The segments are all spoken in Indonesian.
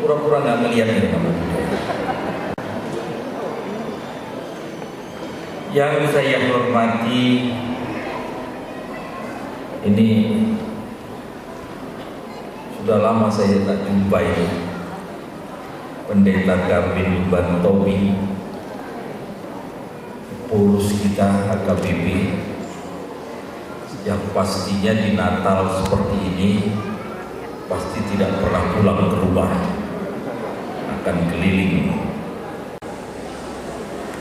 pura-pura nggak ngeliat ini kamu. Yang saya hormati, ini sudah lama saya tak jumpa ini Pendeta Gavin Bantowi, pengurus kita HKBP, yang pastinya di Natal seperti ini pasti tidak pernah pulang ke rumah, akan keliling.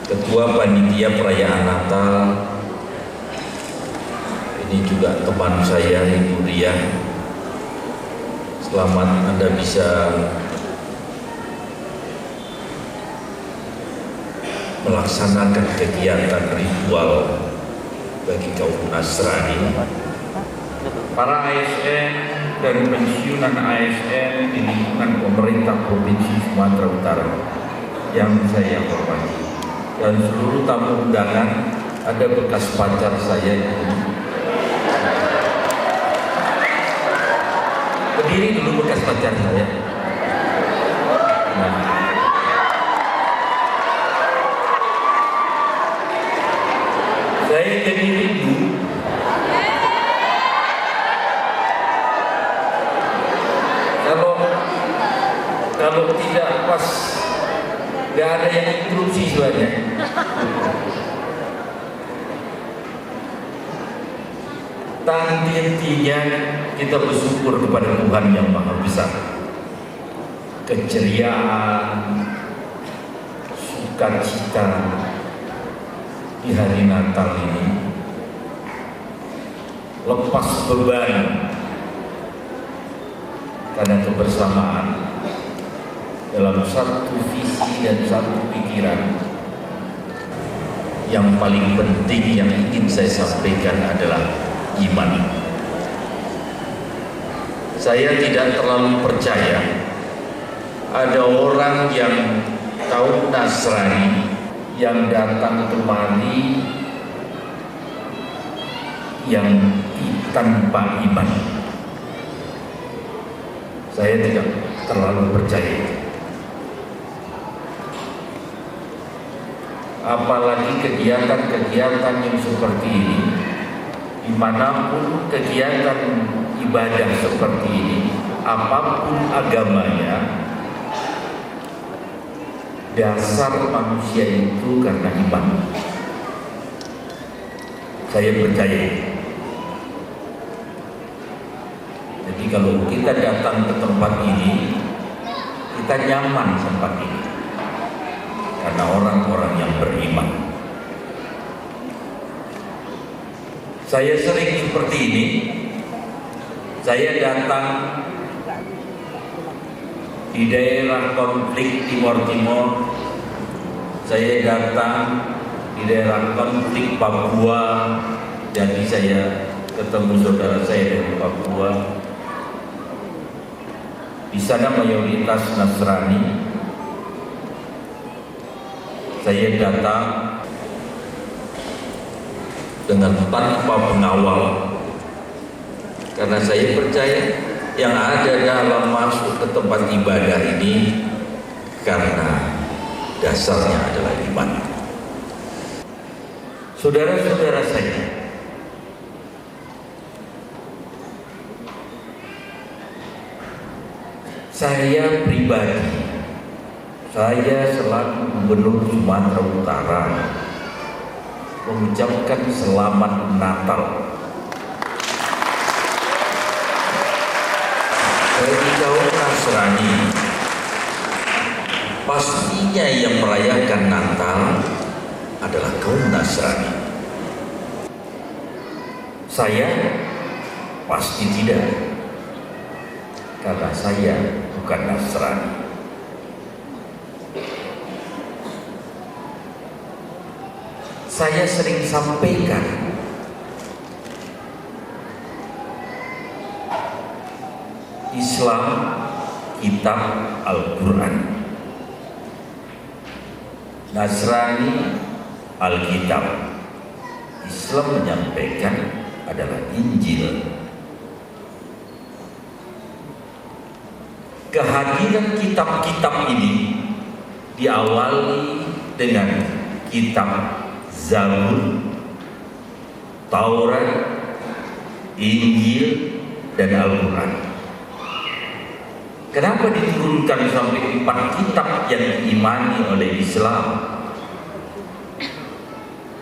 Ketua Panitia Perayaan Natal, ini juga teman saya, Ibu Ria. Selamat Anda bisa melaksanakan kegiatan ritual bagi kaum Nasrani. Para ASN dan pensiunan ASN di lingkungan pemerintah Provinsi Sumatera Utara yang saya hormati, dan seluruh tamu undangan, ada bekas pacar saya ini. Berdiri dulu bekas pacar saya. Nah, saya jadi rindu kalau tidak pas, gak ada yang interupsi sebenarnya. Intinya kita bersyukur kepada Tuhan yang Maha Besar. Keceriaan, sukacita di hari Natal ini, lepas beban karena kebersamaan dalam satu visi dan satu pikiran. Yang paling penting yang ingin saya sampaikan adalah iman. Saya tidak terlalu percaya ada orang yang kaum Nasrani yang datang kemari yang tanpa iman. Saya tidak terlalu percaya. Apalagi kegiatan-kegiatan yang seperti ini, dimanapun kegiatan ibadah seperti ini, apapun agamanya, dasar manusia itu karena iman. Saya percaya. Jadi kalau kita datang ke tempat ini, kita nyaman tempat ini karena orang-orang yang beriman. Saya sering seperti ini. Saya datang di daerah konflik Timur Timur, saya datang di daerah konflik Papua, jadi saya ketemu saudara saya dari Papua. Di sana mayoritas Nasrani. Saya datang dengan tanpa pengawal, karena saya percaya yang ada dalam masuk ke tempat ibadah ini karena dasarnya adalah iman. Saudara-saudara saya pribadi, saya selaku Gubernur Sumatera Utara mengucapkan selamat Natal bagi kaum Nasrani. Pastinya yang merayakan Natal adalah kaum Nasrani. Saya pasti tidak, karena saya bukan Nasrani. Saya sering sampaikan Islam kitab Al-Quran, Nasrani Alkitab, Islam menyampaikan adalah Injil. kehadiran kitab-kitab ini diawali dengan kitab Zabur, Taurat, Injil, dan Al-Quran. Kenapa diturunkan sampai 4 kitab yang diimani oleh Islam?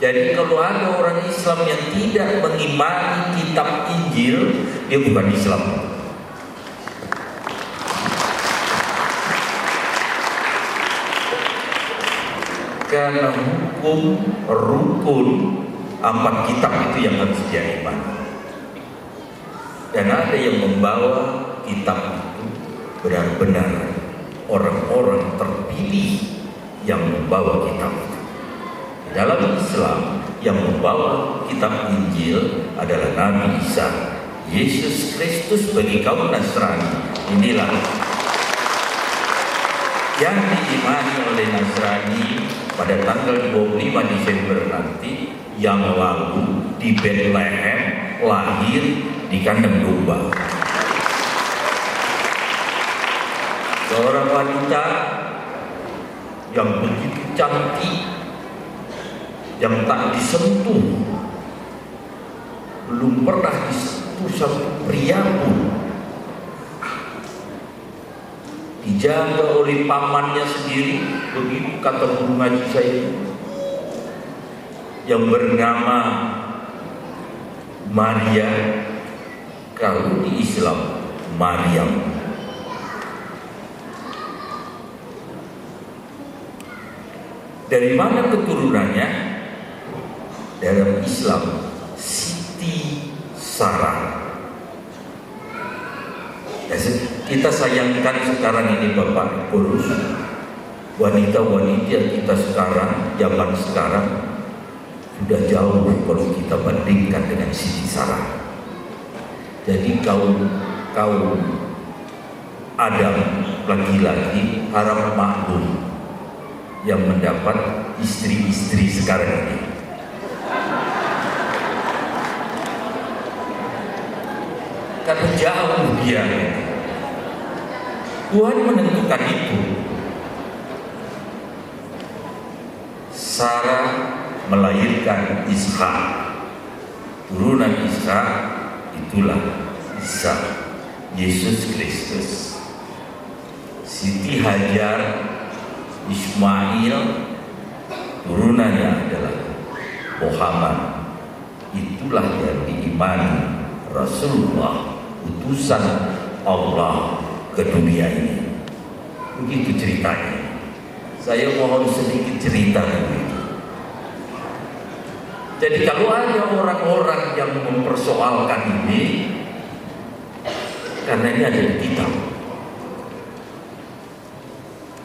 Jadi kalau ada orang Islam yang tidak mengimani kitab Injil, dia bukan Islam. Karena hukum rukun 4 kitab itu yang harus dia imani. Dan ada yang membawa kitab itu benar-benar orang-orang terpilih yang membawa kitab itu. Dalam Islam yang membawa kitab Injil adalah Nabi Isa, Yesus Kristus bagi kaum Nasrani. Inilah yang diimani oleh Nasrani pada tanggal 25 Desember nanti, yang lalu di Bethlehem lahir di kandang domba. Seorang wanita yang begitu cantik, yang tak disentuh, belum pernah disentuh satu pria pun, dijaga oleh pamannya sendiri. Begitu kata guru ngaji saya yang bernama Maria, kalau di Islam Maryam. Dari mana keturunannya? Dalam Islam Siti Sarah. Kita sayangkan sekarang ini Bapak Ibu, wanita-wanita kita sekarang, zaman sekarang sudah jauh kalau kita bandingkan dengan Siti Sarah. Jadi kaum Adam laki-laki harap maklum yang mendapat istri-istri sekarang ini. Karena jauh dia. Tuhan menentukan itu. Sarah melahirkan Ishak. Turunan Ishak itulah Isa, Yesus Kristus. Siti Hajar, Ismail, turunannya adalah Muhammad. Itulah yang diimani Rasulullah, utusan Allah ke dunia ini. Begitu ceritanya. Saya mohon sedikit cerita begitu. Jadi kalau ada orang-orang yang mempersoalkan ini, karena ini ada di kitab,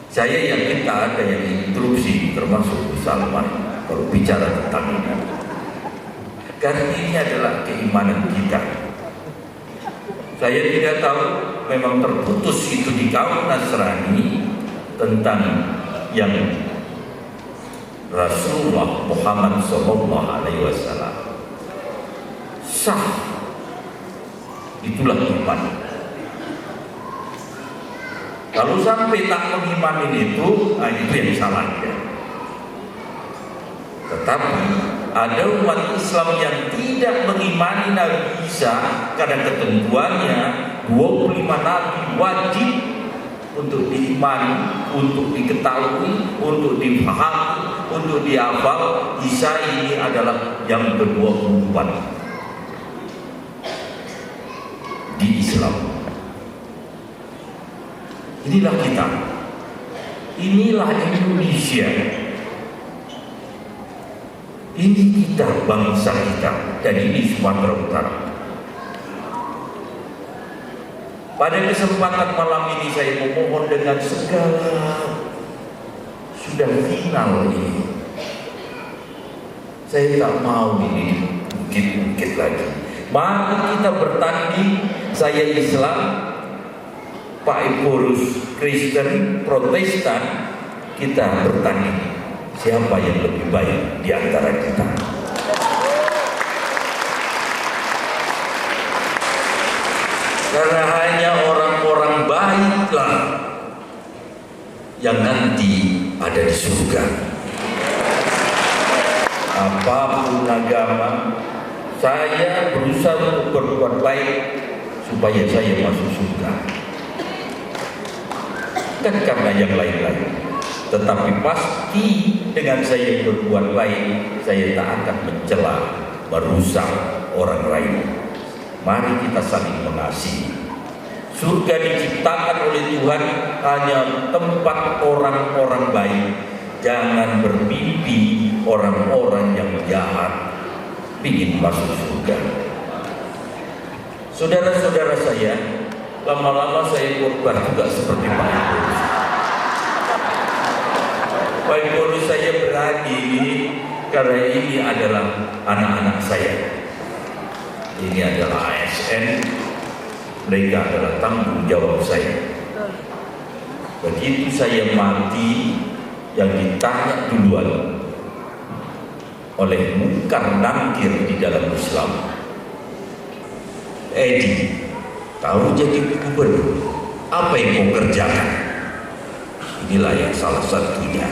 saya yakin tak ada yang instruksi, termasuk Salman, kalau bicara tentang ini. Karena ini adalah keimanan kita. Saya tidak tahu, memang terputus itu di kaum Nasrani tentang yang Rasulullah Muhammad SAW sah. Itulah iman. Kalau sampai tak mengimani itu, itu yang salah ya. Tetapi ada umat Islam yang tidak mengimani Nabi Isa karena ketentuannya 25 nabi wajib untuk diimani, untuk diketahui, untuk dipahami, untuk dihafal. Isa ini adalah yang ke-24 di Islam. Inilah kita, inilah Indonesia. Ini kita, bangsa kita, dan ini Sumatera Utara. Pada kesempatan malam ini saya memohon dengan segala, sudah final ini. Saya tak mau ini ungkit-ungkit lagi. Mari kita bertanding, saya Islam, Pak Iburus Kristen, Protestan, kita bertanding. Siapa yang lebih baik di antara kita? Karena hanya orang-orang baik umatlah yang nanti ada di surga. Apapun agama, saya berusaha untuk berbuat baik supaya saya masuk surga. Kan karena yang lain-lain. Tetapi pasti dengan saya berbuat baik, saya tak akan mencela, merusak orang lain. Mari kita saling mengasihi. Surga diciptakan oleh Tuhan hanya tempat orang-orang baik. Jangan bermimpi orang-orang yang jahat ingin masuk surga. Saudara-saudara saya, lama-lama saya korban juga seperti Pak Ibu. Pak Ibu saya berani karena ini adalah anak-anak saya. Ini adalah ASN, mereka adalah tanggung jawab saya. Begitu saya mati, yang ditanya duluan oleh Munkar Nakir di dalam Islam, Edi, kau jadi gubernur, apa yang kau kerjakan? Inilah yang salah satunya.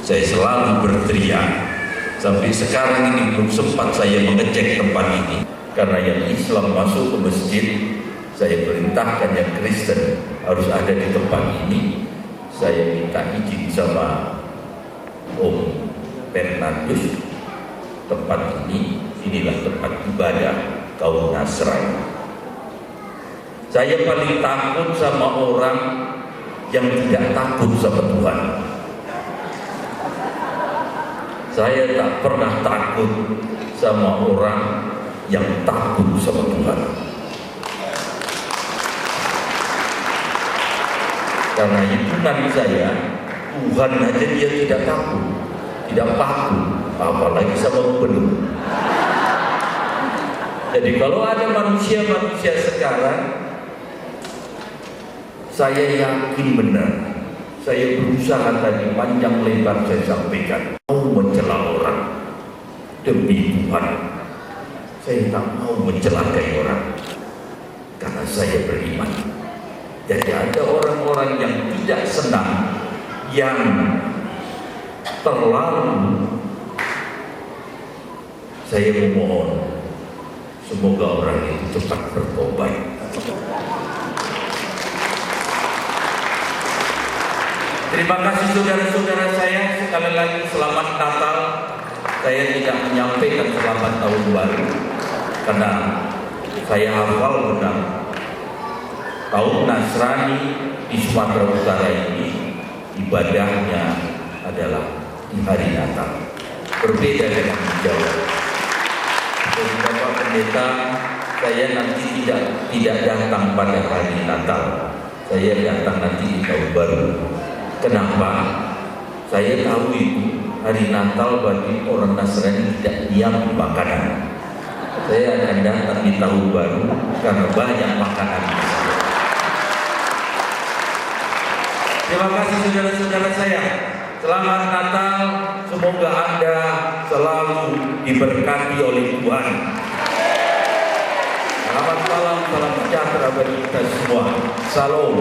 Saya selalu berteriak, sampai sekarang ini belum sempat saya mengecek tempat ini. Karena yang Islam masuk ke masjid, saya perintahkan yang Kristen harus ada di tempat ini. Saya minta izin sama Om Bernardus, tempat ini, inilah tempat ibadah kaum Nasrani. Saya paling takut sama orang yang tidak takut sama Tuhan. Saya tak pernah takut sama orang yang takut sama Tuhan. Karena hitungan saya, Tuhan aja dia tidak takut, tidak takut, apalagi sama gubernur. Jadi kalau ada manusia-manusia sekarang, saya yakin benar, saya berusaha tadi panjang lebar saya sampaikan, mau mencela orang demi Tuhan. Saya tak mau mencelakai orang karena saya beriman. Jadi ada orang-orang yang tidak senang, yang terlalu. Saya memohon semoga orang itu cepat bertobat. Terima kasih saudara-saudara saya. Sekali lagi selamat Natal. Saya tidak menyampaikan selamat tahun baru karena saya hafal benar kaum Nasrani di Sumatera Utara ini ibadahnya adalah di hari Natal. Berbeda dengan di Jawa. Jadi Bapak Pendeta, saya nanti tidak datang pada hari Natal. Saya datang nanti di tahun baru. Kenapa? Saya tahu itu hari Natal bagi orang Nasrani tidak diam makanan. Saya akan datang di tahun baru karena banyak makanan. Terima kasih saudara-saudara saya. Selamat Natal. Semoga Anda selalu diberkati oleh Tuhan. Selamat malam, salam sejahtera bagi kita semua. Salam.